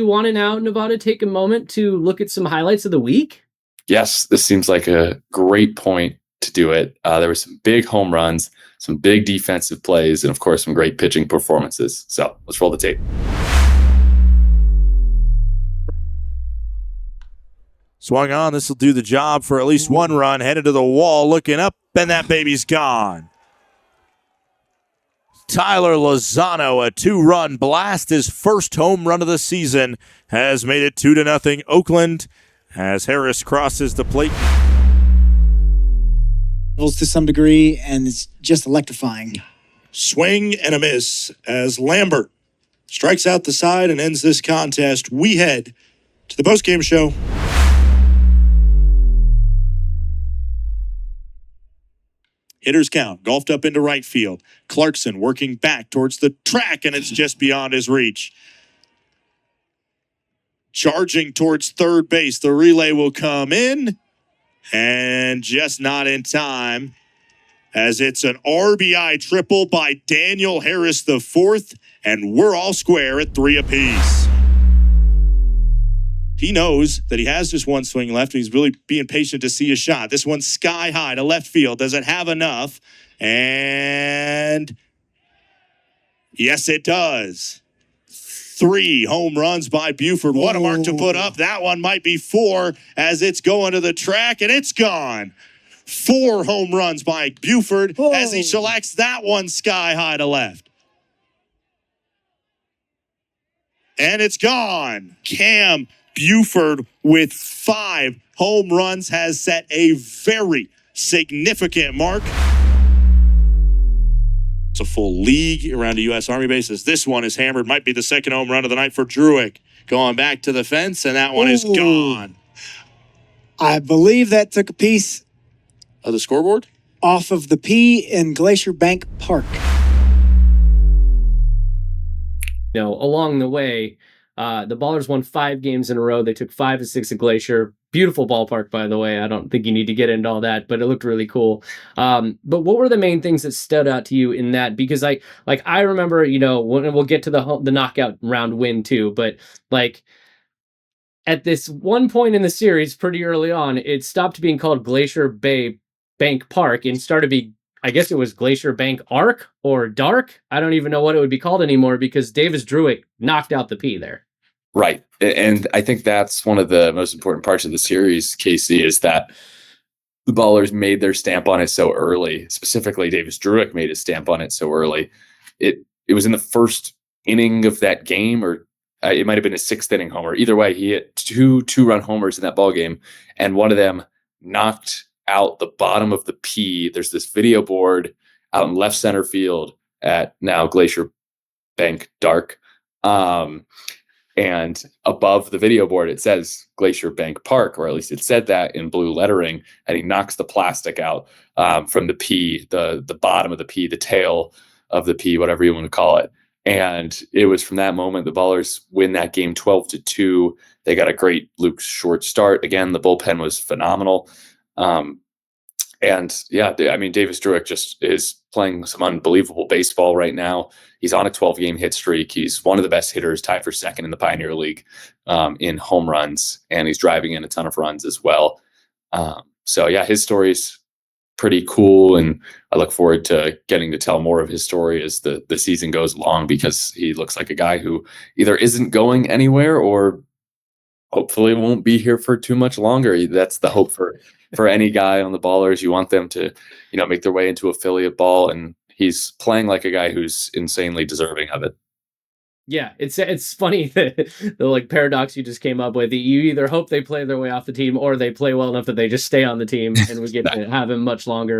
You want to now, Nevada, take a moment to look at some highlights of the week? Yes, this seems like a great point to do it. There were some big home runs, some big defensive plays, and of course, some great pitching performances. So let's roll the tape. Swung on. This will do the job for at least one run. Headed to the wall, looking up, and that baby's gone. Tyler Lozano, a 2-run blast, his first home run of the season, has made it 2-0 Oakland as Harris crosses the plate. To some degree, and it's just electrifying. Swing and a miss as Lambert strikes out the side and ends this contest. We head to the postgame show. Hitters count, golfed up into right field. Clarkson working back towards the track, and it's just beyond his reach. Charging towards third base. The relay will come in, and just not in time, as it's an RBI triple by Daniel Harris IV, and we're all square at 3 apiece. He knows that he has just one swing left, and he's really being patient to see a shot. This one's sky high to left field. Does it have enough? And yes, it does. 3 home runs by Buford. What a mark to put up. That one might be 4 as it's going to the track, and it's gone. 4 home runs by Buford as he shellacks that one sky high to left. And it's gone. Cam Buford with 5 home runs has set a very significant mark. It's a full league around a U.S. Army base. As this one is hammered, might be the second home run of the night for Drewick. Going back to the fence, and that one is gone. I believe that took a piece Of the scoreboard? off of the P in Glacier Bank Park. Along the way, the Ballers won 5 games in a row. They took 5 of 6 at Glacier. Beautiful ballpark, by the way. I don't think you need to get into all that, but it looked really cool. But what were the main things that stood out to you in that? Because I remember, when we'll get to the knockout round win too, but at this one point in the series, pretty early on, it stopped being called Glacier Bank Park and started to be, I guess it was Glacier Bank Arc or Dark. I don't even know what it would be called anymore because Davis Drewek knocked out the P there. Right. And I think that's one of the most important parts of the series, Casey, is that the Ballers made their stamp on it so early. Specifically, Davis Drewek made his stamp on it so early. It was in the first inning of that game, or it might have been a 6th inning homer. Either way, he hit 2 2-run homers in that ball game, and one of them knocked out the bottom of the P. There's this video board out in left center field at now Glacier Bank Dark. And above the video board, it says Glacier Bank Park, or at least it said that in blue lettering, and he knocks the plastic out from the P, the bottom of the P, the tail of the P, whatever you want to call it. And it was from that moment the Ballers win that game 12-2. They got a great Luke Short start. Again, the bullpen was phenomenal. And yeah, Davis Drewek just is playing some unbelievable baseball right now. He's on a 12-game hit streak. He's one of the best hitters, tied for second in the Pioneer League in home runs, and he's driving in a ton of runs as well. So yeah, his story's pretty cool, and I look forward to getting to tell more of his story as the season goes along, because he looks like a guy who either isn't going anywhere or hopefully won't be here for too much longer. That's the hope for any guy on the Ballers. You want them to, make their way into affiliate ball, and he's playing like a guy who's insanely deserving of it. Yeah, it's funny the paradox you just came up with. You either hope they play their way off the team or they play well enough that they just stay on the team and we get to have him much longer.